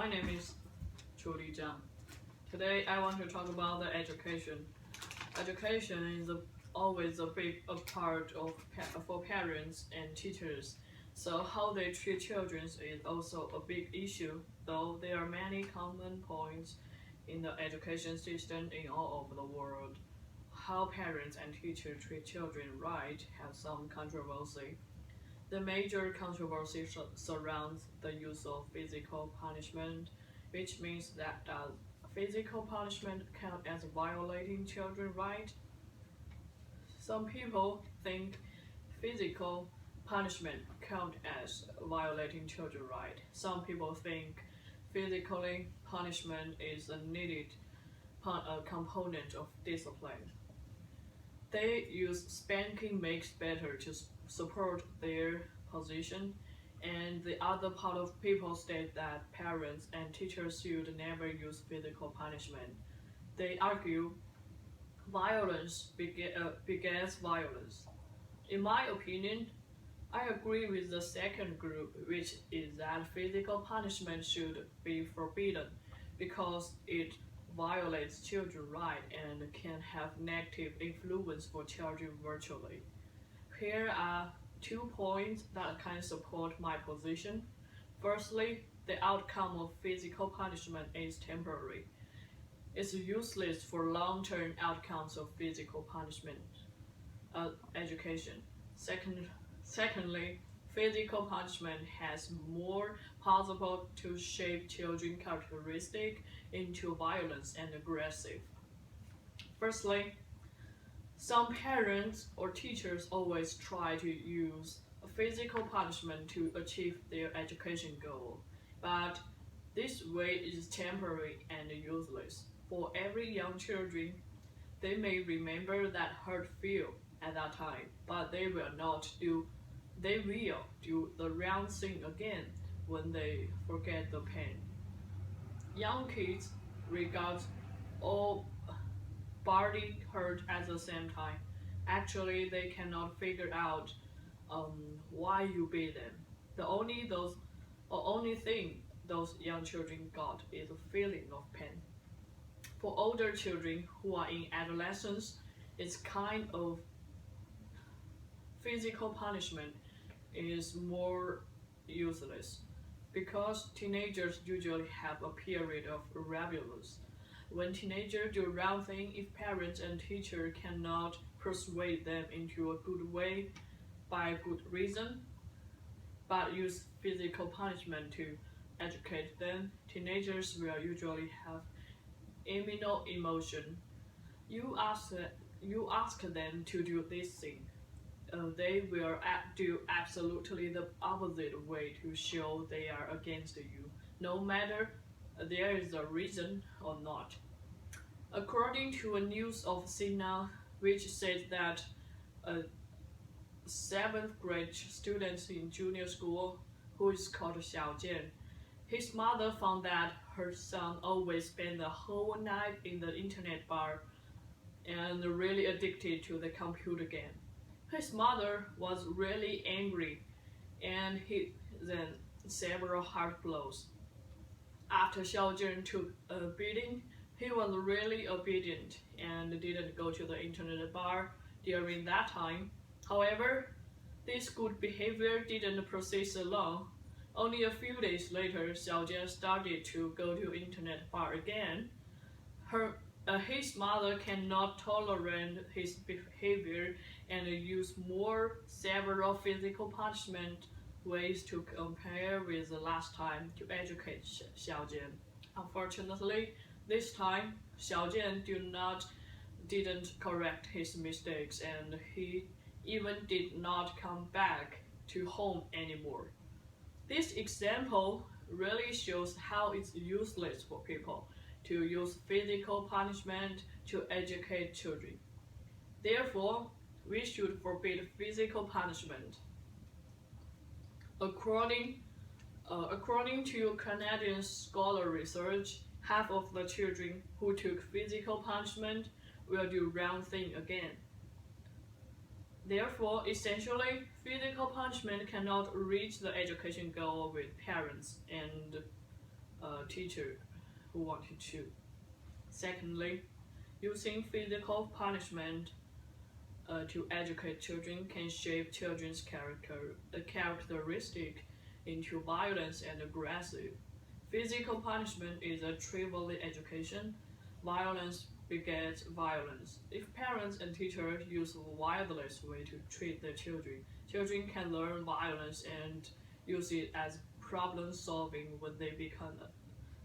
My name is Trudy Zhang. Today I want to talk about the education. Education is always a big part of for parents and teachers. So how they treat children is also a big issue, though there are many common points in the education system in all over the world. How parents and teachers treat children right have some controversy. The major controversy surrounds the use of physical punishment, which means that does physical punishment count as violating children's rights? Some people think physical punishment count as violating children's rights. Some people think physically punishment is a needed component of discipline. They use spanking makes better to support their position, and the other part of people state that parents and teachers should never use physical punishment. They argue violence begets violence. In my opinion, I agree with the second group, which is that physical punishment should be forbidden because it violates children's rights and can have negative influence for children virtually. Here are 2 points that can support my position. Firstly, the outcome of physical punishment is temporary. It's useless for long-term outcomes of physical punishment education. Secondly, physical punishment has more possible to shape children's characteristic into violence and aggressive. Firstly, some parents or teachers always try to use physical punishment to achieve their education goal, but this way is temporary and useless. For every young children, they may remember that hurt feel at that time, but they will do the wrong thing again when they forget the pain. Young kids regard all body hurt at the same time. Actually, they cannot figure out why you beat them. The only thing those young children got is a feeling of pain. For older children who are in adolescence, it's kind of physical punishment is more useless because teenagers usually have a period of rebellions. When teenagers do wrong thing, if parents and teachers cannot persuade them into a good way by good reason, but use physical punishment to educate them, teenagers will usually have imminent emotion. You ask them to do this thing. They will do absolutely the opposite way to show they are against you, no matter there is a reason or not. According to a news of Sina, which said that a 7th grade student in junior school, who is called Xiao Jian, his mother found that her son always spent the whole night in the internet bar and really addicted to the computer game. His mother was really angry and he then several hard blows. After Xiao Jian took a beating, he was really obedient and didn't go to the internet bar during that time. However, this good behavior didn't persist long. Only a few days later, Xiao Jian started to go to internet bar again. His mother cannot tolerate his behavior and use more several physical punishment ways to compare with the last time to educate Xiao Jian. Unfortunately, this time Xiao Jian didn't correct his mistakes and he even did not come back to home anymore. This example really shows how it's useless for people to use physical punishment to educate children. Therefore, we should forbid physical punishment. According to Canadian scholar research, half of the children who took physical punishment will do wrong thing again. Therefore, essentially, physical punishment cannot reach the education goal with parents and teacher who wanted to. Secondly, using physical punishment to educate children can shape children's characteristic into violence and aggressive. Physical punishment is a trivial education. Violence begets violence. If parents and teachers use a wireless way to treat their children, children can learn violence and use it as problem solving when they become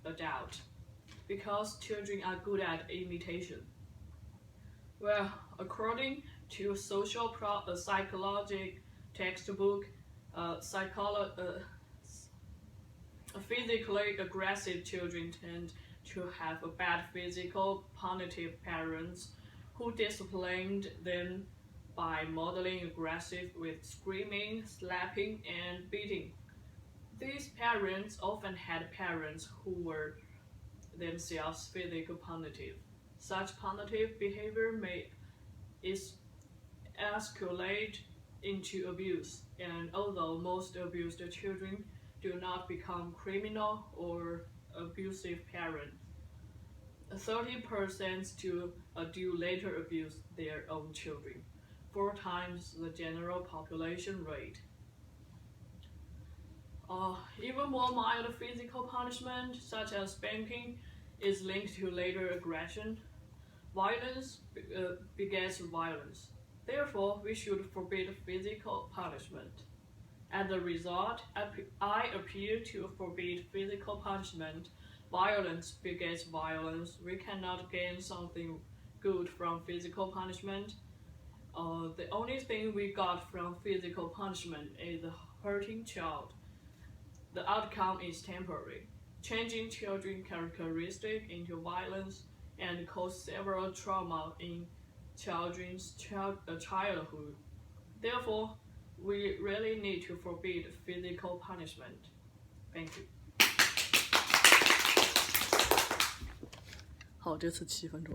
adult. Because children are good at imitation. Well, according to a psychology textbook, physically aggressive children tend to have a bad physical punitive parents who disciplined them by modeling aggressive with screaming, slapping, and beating. These parents often had parents who were themselves physically punitive. Such punitive behavior may escalate into abuse, and although most abused children do not become criminal or abusive parents, 30% do later abuse their own children, 4 times the general population rate. Even more mild physical punishment, such as spanking, is linked to later aggression. Violence begets violence. Therefore, we should forbid physical punishment. As a result, I appeal to forbid physical punishment. Violence begets violence. We cannot gain something good from physical punishment. The only thing we got from physical punishment is a hurting child. The outcome is temporary, changing children's characteristics into violence and cause several trauma in children's childhood. Therefore, we really need to forbid physical punishment. Thank you. 好，这次7分钟。